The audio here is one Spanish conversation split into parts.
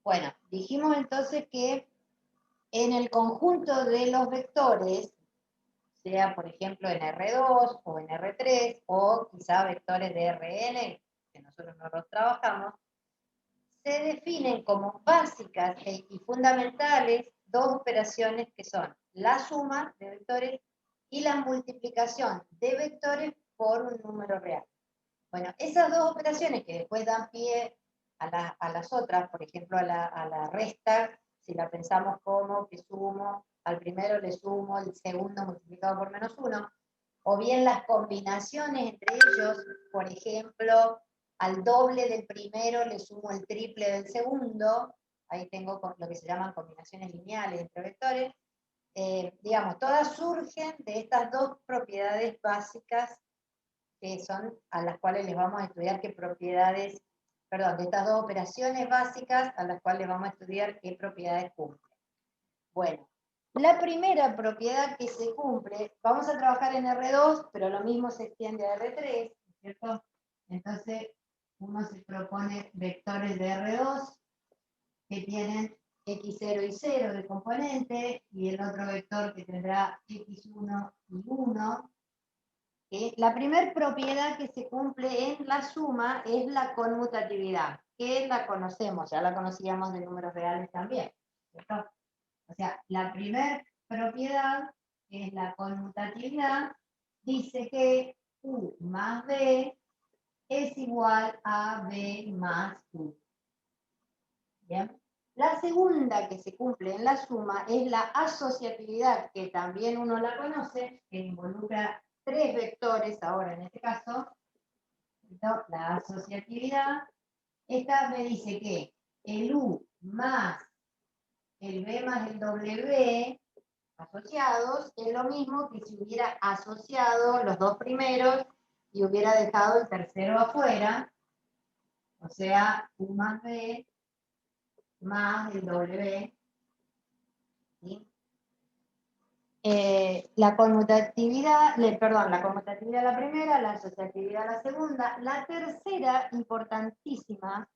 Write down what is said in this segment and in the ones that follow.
Bueno, dijimos entonces que en el conjunto de los vectores, sea por ejemplo en R2 o en R3, o quizá vectores de Rn, que nosotros no los trabajamos, se definen como básicas y fundamentales dos operaciones que son la suma de vectores y la multiplicación de vectores por un número real. Bueno, esas dos operaciones que después dan pie a las otras, por ejemplo, a la resta, si la pensamos como que sumo, al primero le sumo el segundo multiplicado por -1, o bien las combinaciones entre ellos, por ejemplo, al doble del primero le sumo el triple del segundo, ahí tengo lo que se llaman combinaciones lineales entre vectores, digamos, todas surgen de estas dos propiedades básicas que son a las cuales les vamos a estudiar qué propiedades, perdón, de estas dos operaciones básicas a las cuales vamos a estudiar qué propiedades cumplen. Bueno, la primera propiedad que se cumple, vamos a trabajar en R2, pero lo mismo se extiende a R3, ¿cierto? Entonces, uno se propone vectores de R2 que tienen x0 y 0 de componente, y el otro vector que tendrá x1 y 1. La primera propiedad que se cumple en la suma es la conmutatividad, que la conocemos, ya la conocíamos de números reales también, ¿cierto? O sea, la primera propiedad, que es la conmutatividad, dice que U más B es igual a B más U. ¿Bien? La segunda que se cumple en la suma es la asociatividad, que también uno la conoce, que involucra tres vectores, ahora en este caso, la asociatividad. Esta me dice que el U más el B más el W asociados es lo mismo que si hubiera asociado los dos primeros y hubiera dejado el tercero afuera, o sea, U más B más el W. ¿Sí? La conmutatividad la primera, la asociatividad la segunda. La tercera, importantísima,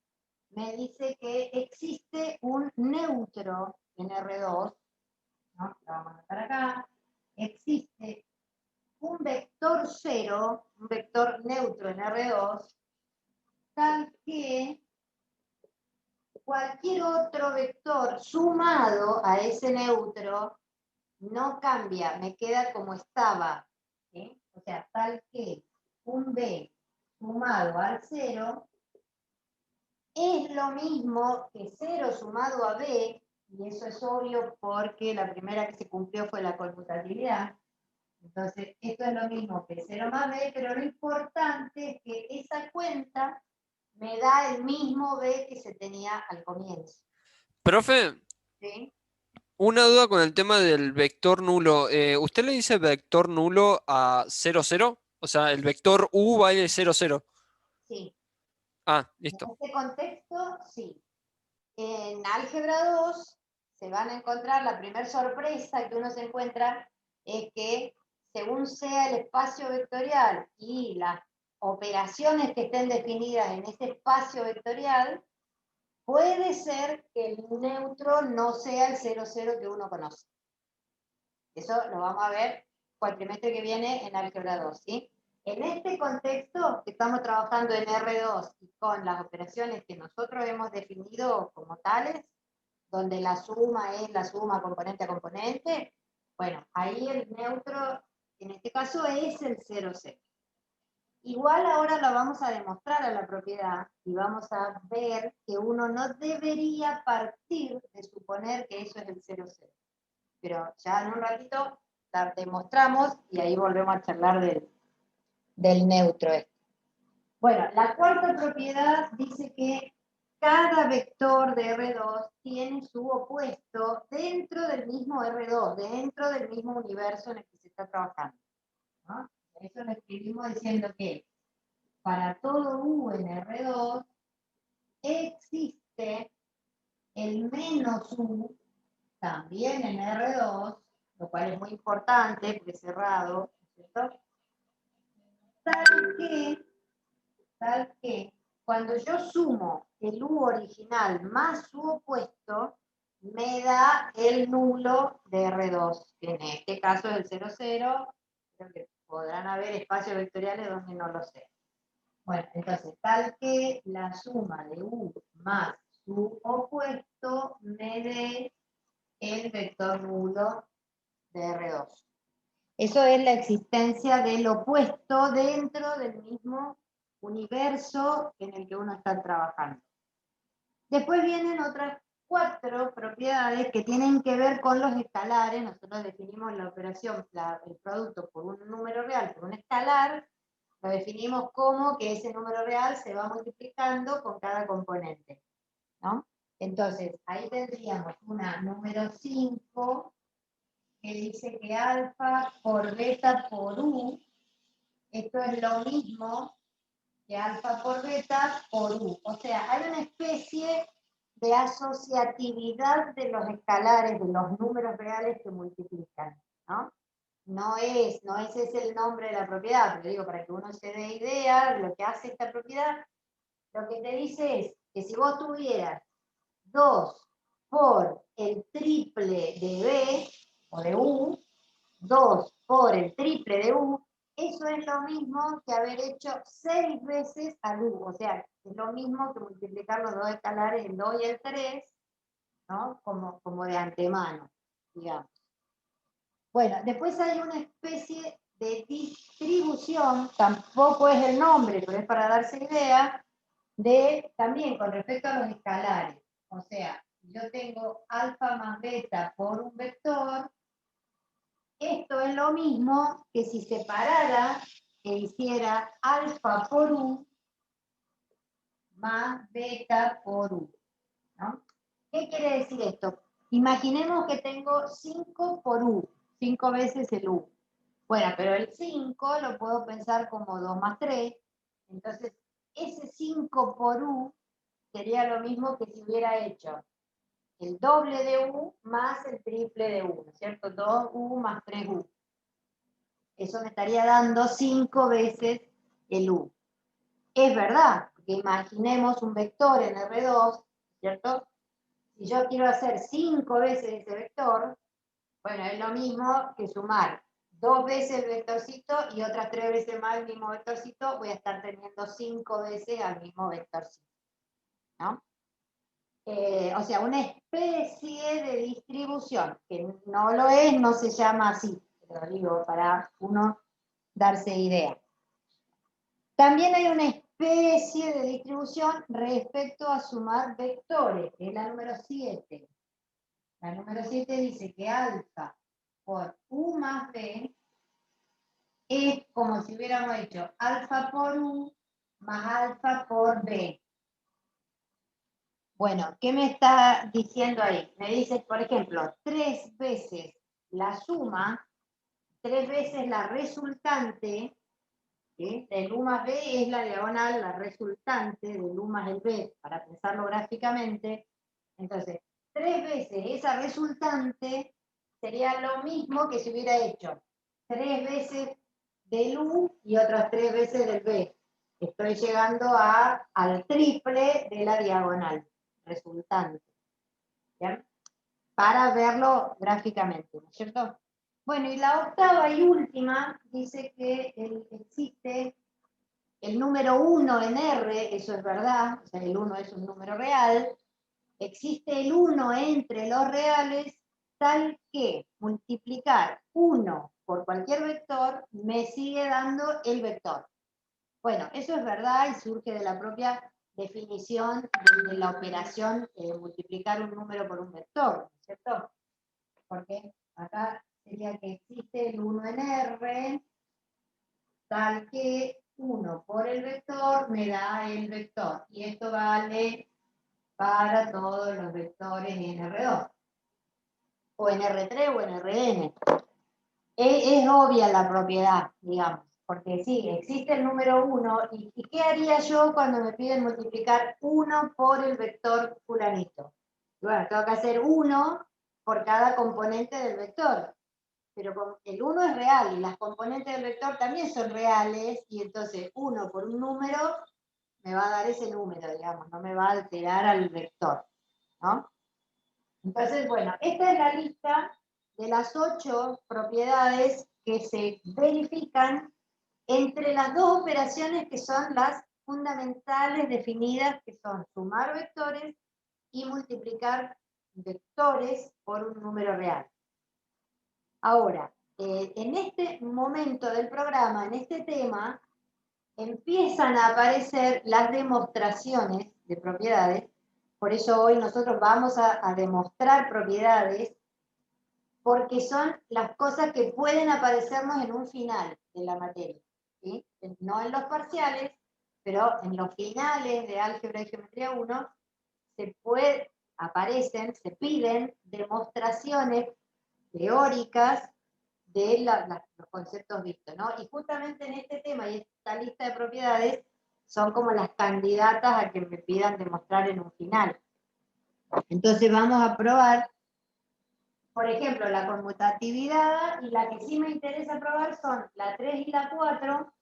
me dice que existe un neutro en R2, ¿no? Lo vamos a anotar acá. Existe un vector cero, un vector neutro en R2, tal que cualquier otro vector sumado a ese neutro no cambia, me queda como estaba. ¿Sí? O sea, tal que un B sumado al 0 es lo mismo que 0 sumado a B, y eso es obvio porque la primera que se cumplió fue la conmutatividad. Entonces, esto es lo mismo que 0 más B, pero lo importante es que esa cuenta me da el mismo B que se tenía al comienzo. Profe, ¿Sí? una duda con el tema del vector nulo. ¿Usted le dice vector nulo a 0, 0? O sea, el vector u vale 0, 0. Sí. Ah, En listo. este contexto, sí. En álgebra 2 se van a encontrar, la primera sorpresa que uno se encuentra es que según sea el espacio vectorial y las operaciones que estén definidas en ese espacio vectorial, puede ser que el neutro no sea el 0, 0 que uno conoce. Eso lo vamos a ver cuatrimestre que viene en álgebra 2, ¿sí? En este contexto que estamos trabajando en R2 y con las operaciones que nosotros hemos definido como tales, donde la suma es la suma componente a componente, bueno, ahí el neutro, en este caso, es el 0, 0. Igual ahora lo vamos a demostrar a la propiedad y vamos a ver que uno no debería partir de suponer que eso es el 0, 0. Pero ya en un ratito la demostramos y ahí volvemos a charlar del neutro. Bueno, la cuarta propiedad dice que cada vector de R2 tiene su opuesto dentro del mismo R2, dentro del mismo universo en el que se está trabajando, ¿no? Eso lo escribimos diciendo que para todo U en R2 existe el menos U también en R2, lo cual es muy importante porque es cerrado, ¿cierto? Tal que cuando yo sumo el U original más su opuesto, me da el nulo de R2, que en este caso es el 0, 0. Creo que podrán haber espacios vectoriales donde no lo sé. Bueno, entonces, tal que la suma de U más su opuesto me dé el vector nulo de R2. Eso es la existencia del opuesto dentro del mismo universo en el que uno está trabajando. Después vienen otras 4 propiedades que tienen que ver con los escalares. Nosotros definimos la operación, el producto por un número real, por un escalar, lo definimos como que ese número real se va multiplicando con cada componente, ¿no? Entonces, ahí tendríamos una número 5 que dice que alfa por beta por U, esto es lo mismo que alfa por beta por U. O sea, hay una especie de asociatividad de los escalares, de los números reales que multiplican, ¿no? No es ese el nombre de la propiedad, pero digo, para que uno se dé idea de lo que hace esta propiedad, lo que te dice es que si vos tuvieras 2 por el triple de B o de U, 2 por el triple de U, eso es lo mismo que haber hecho 6 veces al U, o sea, es lo mismo que multiplicar los dos escalares, el 2 y el 3, ¿no? Como de antemano, digamos. Bueno, después hay una especie de distribución, tampoco es el nombre, pero es para darse idea, de también con respecto a los escalares. O sea, yo tengo alfa más beta por un vector. Esto es lo mismo que si separara e hiciera alfa por U más beta por U, ¿no? ¿Qué quiere decir esto? Imaginemos que tengo 5 por U, 5 veces el U. Bueno, pero el 5 lo puedo pensar como 2 más 3. Entonces, ese 5 por U sería lo mismo que si hubiera hecho el doble de U más el triple de U, ¿no es cierto? 2U más 3U. Eso me estaría dando 5 veces el U. Es verdad, que imaginemos un vector en R2, ¿cierto? Si yo quiero hacer 5 veces ese vector, bueno, es lo mismo que sumar 2 veces el vectorcito y otras 3 veces más el mismo vectorcito, voy a estar teniendo 5 veces al mismo vectorcito, ¿no? O sea, una especie de distribución, que no lo es, no se llama así, lo digo para uno darse idea. También hay una especie de distribución respecto a sumar vectores, que es la número 7. La número 7 dice que alfa por U más B es como si hubiéramos hecho alfa por U más alfa por B. Bueno, ¿qué me está diciendo ahí? Me dice, por ejemplo, 3 veces la suma, 3 veces la resultante, ¿sí? Del U más B es la diagonal, la resultante del U más el B, para pensarlo gráficamente. Entonces, 3 veces esa resultante sería lo mismo que si hubiera hecho 3 veces del U y otras 3 veces del B. Estoy llegando al triple de la diagonal resultante. ¿Bien? Para verlo gráficamente, ¿no es cierto? Bueno, y la octava y última dice que existe el número 1 en R, eso es verdad, o sea, el 1 es un número real, existe el 1 entre los reales, tal que multiplicar 1 por cualquier vector me sigue dando el vector. Bueno, eso es verdad y surge de la propia definición de la operación multiplicar un número por un vector, ¿cierto? Porque acá sería que existe el 1 en R, tal que 1 por el vector me da el vector. Y esto vale para todos los vectores en R2, o en R3 o en Rn. Es obvia la propiedad, digamos, porque sí, existe el número 1, ¿y qué haría yo cuando me piden multiplicar 1 por el vector fulanito? Bueno, tengo que hacer 1 por cada componente del vector, pero el 1 es real y las componentes del vector también son reales, y entonces 1 por un número me va a dar ese número, digamos, no me va a alterar al vector, ¿no? Entonces, bueno, esta es la lista de las 8 propiedades que se verifican entre las dos operaciones que son las fundamentales definidas, que son sumar vectores y multiplicar vectores por un número real. Ahora, en este momento del programa, en este tema, empiezan a aparecer las demostraciones de propiedades. Por eso hoy nosotros vamos a demostrar propiedades, porque son las cosas que pueden aparecernos en un final de la materia, ¿sí? No en los parciales, pero en los finales de álgebra y geometría 1 aparecen, se piden demostraciones teóricas de los conceptos vistos, ¿no? Y justamente en este tema y esta lista de propiedades son como las candidatas a que me pidan demostrar en un final. Entonces vamos a probar, por ejemplo, la conmutatividad, y la que sí me interesa probar son la 3 y la 4.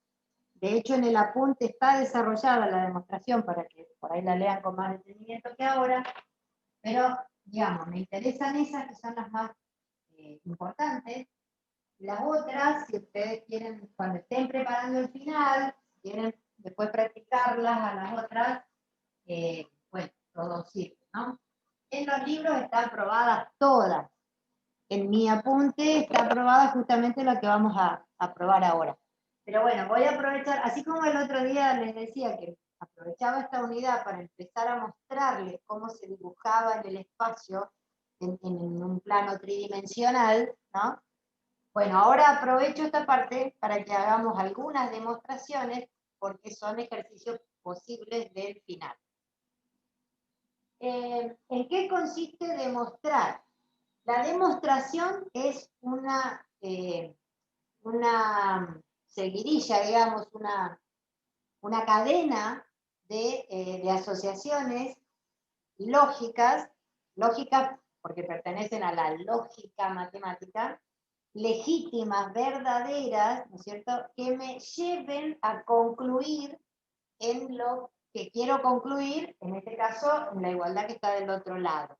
De hecho, en el apunte está desarrollada la demostración para que por ahí la lean con más detenimiento que ahora, pero, digamos, me interesan esas que son las más importantes. Las otras, si ustedes quieren, cuando estén preparando el final, si quieren después practicarlas a las otras, bueno, todo sirve, ¿no? En los libros están aprobadas todas. En mi apunte está aprobada justamente la que vamos a probar ahora. Pero bueno, voy a aprovechar, así como el otro día les decía que aprovechaba esta unidad para empezar a mostrarles cómo se dibujaba en el espacio en un plano tridimensional, ¿no? Bueno, ahora aprovecho esta parte para que hagamos algunas demostraciones, porque son ejercicios posibles del final. ¿En qué consiste demostrar? La demostración es una seguidilla, digamos, una cadena de asociaciones lógicas porque pertenecen a la lógica matemática, legítimas, verdaderas, ¿no es cierto?, que me lleven a concluir en lo que quiero concluir, en este caso, en la igualdad que está del otro lado.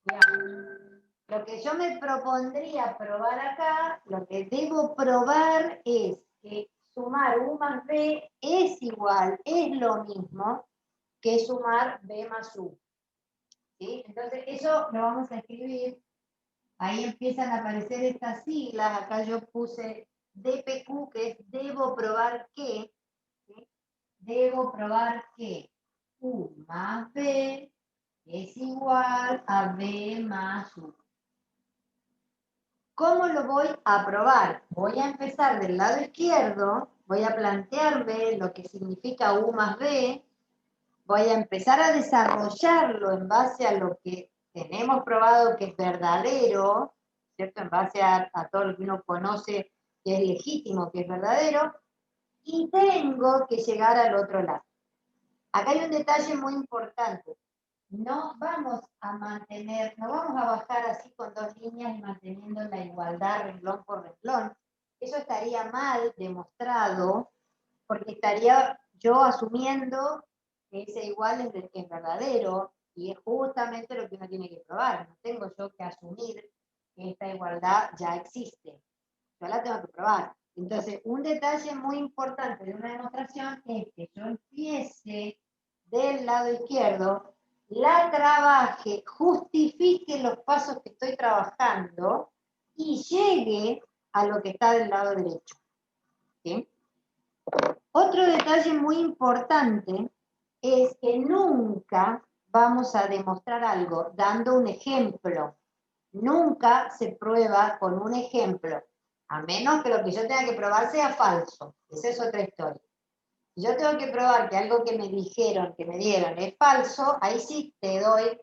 Digamos, lo que yo me propondría probar acá, lo que debo probar es que sumar U más B es igual, es lo mismo que sumar B más U. ¿Sí? Entonces, eso lo vamos a escribir. Ahí empiezan a aparecer estas siglas. Acá yo puse DPQ, que es debo probar que. ¿Sí? Debo probar que U más B es igual a B más U. ¿Cómo lo voy a probar? Voy a empezar del lado izquierdo, voy a plantearme lo que significa U más B, voy a empezar a desarrollarlo en base a lo que tenemos probado que es verdadero, ¿cierto? En base a todo lo que uno conoce que es legítimo, que es verdadero, y tengo que llegar al otro lado. Acá hay un detalle muy importante. No vamos a bajar así con dos líneas y manteniendo la igualdad renglón por renglón. Eso estaría mal demostrado, porque estaría yo asumiendo que ese igual es verdadero, y es justamente lo que uno tiene que probar. No tengo yo que asumir que esta igualdad ya existe. Yo la tengo que probar. Entonces, un detalle muy importante de una demostración es que yo empiece del lado izquierdo, la trabaje, justifique los pasos que estoy trabajando y llegue a lo que está del lado derecho. ¿Sí? Otro detalle muy importante es que nunca vamos a demostrar algo dando un ejemplo. Nunca se prueba con un ejemplo, a menos que lo que yo tenga que probar sea falso. Esa es otra historia. Si yo tengo que probar que algo que me dijeron, que me dieron, es falso, ahí sí te doy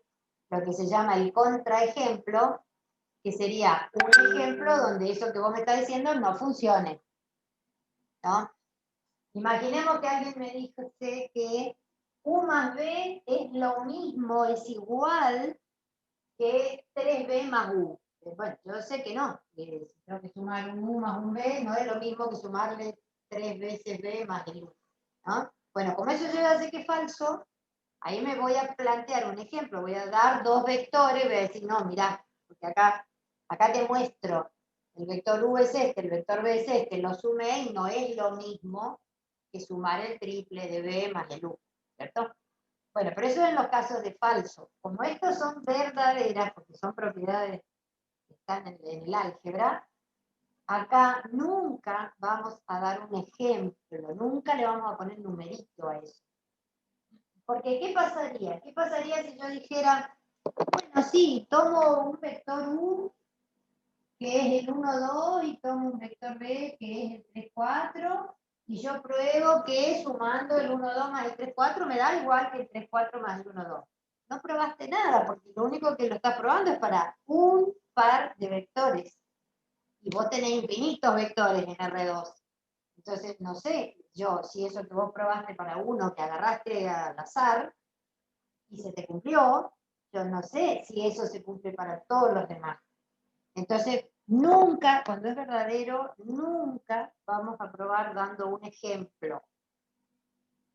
lo que se llama el contraejemplo, que sería un ejemplo donde eso que vos me estás diciendo no funcione, ¿no? Imaginemos que alguien me dice que U más B es lo mismo, es igual que 3B más U. Bueno, yo sé que no, si tengo que sumar un U más un B, no es lo mismo que sumarle 3 veces B más el U, ¿no? Bueno, como eso yo ya sé que es falso, ahí me voy a plantear un ejemplo, voy a dar dos vectores, voy a decir, no, mirá, porque acá te muestro, el vector U es este, el vector B es este, lo sumé y no es lo mismo que sumar el triple de B más el U, ¿cierto? Bueno, pero eso en los casos de falso. Como estos son verdaderas, porque son propiedades que están en el álgebra, acá nunca vamos a dar un ejemplo, nunca le vamos a poner numerito a eso. Porque, ¿qué pasaría? ¿Qué pasaría si yo dijera, bueno, sí, tomo un vector U, que es el 1, 2, y tomo un vector B, que es el 3, 4, y yo pruebo que sumando el 1, 2 más el 3, 4 me da igual que el 3, 4 más el 1, 2. No probaste nada, porque lo único que lo estás probando es para un par de vectores. Y vos tenés infinitos vectores en R2. Entonces, no sé, yo, si eso que vos probaste para uno que agarraste al azar y se te cumplió, yo no sé si eso se cumple para todos los demás. Entonces, nunca, cuando es verdadero, nunca vamos a probar dando un ejemplo.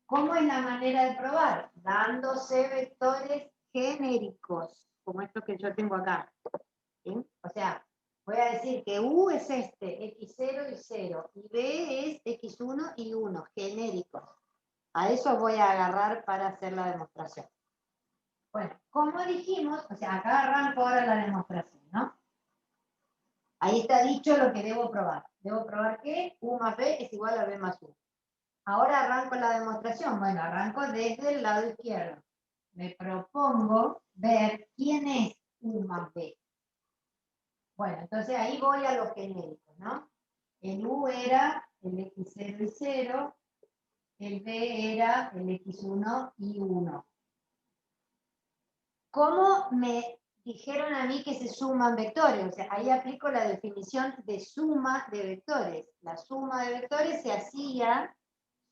¿Cómo es la manera de probar? Dándose vectores genéricos, como estos que yo tengo acá. ¿Sí? O sea, voy a decir que U es este, X0 y 0, y B es X1 y 1, genéricos. A eso voy a agarrar para hacer la demostración. Bueno, como dijimos, o sea, acá arranco ahora la demostración, ¿no? Ahí está dicho lo que debo probar. Debo probar que U más B es igual a B más U. Ahora arranco la demostración. Bueno, arranco desde el lado izquierdo. Me propongo ver quién es U más B. Bueno, entonces ahí voy a los genéricos, ¿no? El U era el X0 y 0, el B era el X1 y 1. ¿Cómo me dijeron a mí que se suman vectores? O sea, ahí aplico la definición de suma de vectores. La suma de vectores se hacía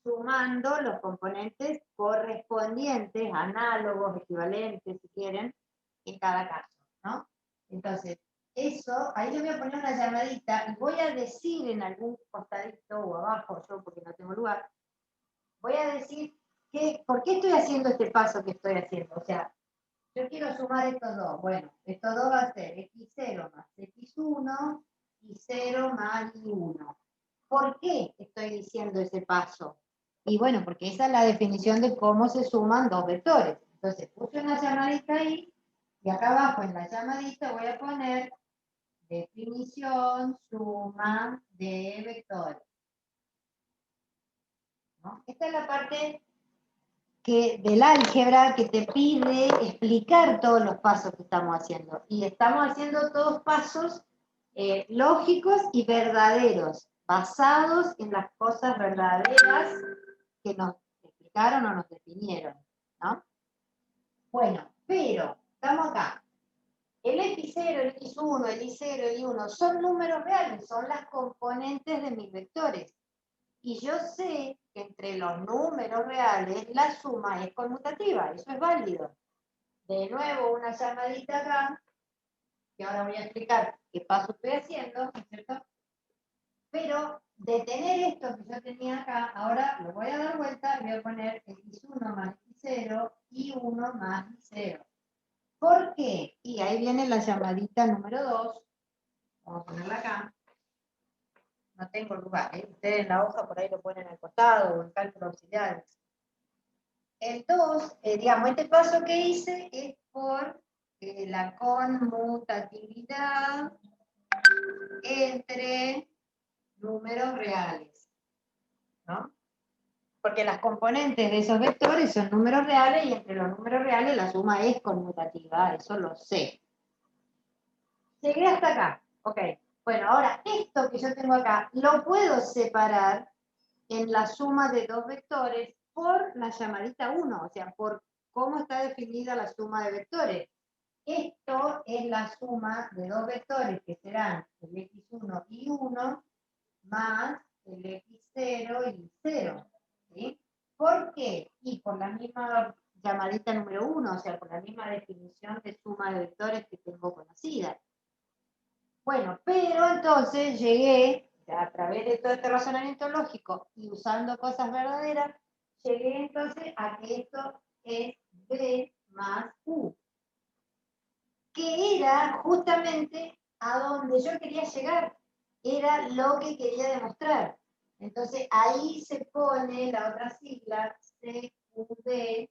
sumando los componentes correspondientes, análogos, equivalentes, si quieren, en cada caso, ¿no? Entonces, eso, ahí le voy a poner una llamadita y voy a decir en algún costadito o abajo, yo porque no tengo lugar, voy a decir por qué estoy haciendo este paso que estoy haciendo. O sea, yo quiero sumar estos dos. Bueno, estos dos va a ser x0 más x1 y 0 más y1. ¿Por qué estoy diciendo ese paso? Y bueno, porque esa es la definición de cómo se suman dos vectores. Entonces, puse una llamadita ahí, y acá abajo en la llamadita voy a poner definición suma de vectores, ¿no? Esta es la parte del álgebra que te pide explicar todos los pasos que estamos haciendo. Y estamos haciendo todos pasos lógicos y verdaderos, basados en las cosas verdaderas que nos explicaron o nos definieron, ¿no? Bueno, pero estamos acá. El X0, el X1, el Y0, el Y1 son números reales, son las componentes de mis vectores. Y yo sé que entre los números reales la suma es conmutativa, eso es válido. De nuevo, una llamadita acá, que ahora voy a explicar qué paso estoy haciendo, ¿no es cierto? Pero de tener esto que yo tenía acá, ahora lo voy a dar vuelta y voy a poner x1 más x0 y 1 más y0. ¿Por qué? Y ahí viene la llamadita número 2. Vamos a ponerla acá. No tengo lugar, ¿eh? Ustedes en la hoja por ahí lo ponen al costado o en cálculo auxiliar. El 2, digamos, este paso que hice es por la conmutatividad entre números reales, ¿no? Porque las componentes de esos vectores son números reales y entre los números reales la suma es conmutativa, eso lo sé. Llegué hasta acá, ok. Bueno, ahora esto que yo tengo acá lo puedo separar en la suma de dos vectores por la llamadita 1, o sea, por cómo está definida la suma de vectores. Esto es la suma de dos vectores que serán el x1 y 1 más el x0 y 0. ¿Sí? ¿Por qué? Y por la misma llamadita número 1, o sea, por la misma definición de suma de vectores que tengo conocida. Bueno, pero entonces llegué, a través de todo este razonamiento lógico y usando cosas verdaderas, llegué entonces a que esto es B más U, que era justamente a donde yo quería llegar, era lo que quería demostrar. Entonces ahí se pone la otra sigla, CQD,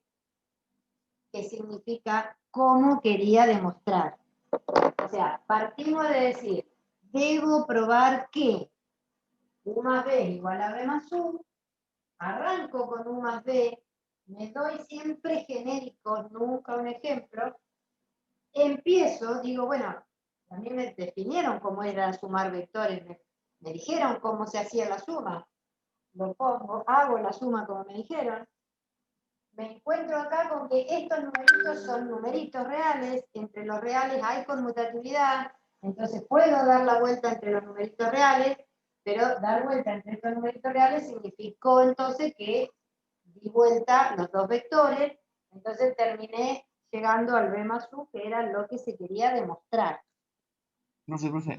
que significa cómo quería demostrar. O sea, partimos de decir, debo probar que U más B es igual a B más U, arranco con U más B, me doy siempre genéricos, nunca un ejemplo, empiezo, digo, bueno, a mí me definieron cómo era sumar vectores, me dijeron cómo se hacía la suma, lo pongo, hago la suma como me dijeron, me encuentro acá con que estos numeritos son numeritos reales, entre los reales hay conmutatividad, entonces puedo dar la vuelta entre los numeritos reales, pero dar vuelta entre estos numeritos reales significó entonces que di vuelta los dos vectores, entonces terminé llegando al B más U, que era lo que se quería demostrar. Profe,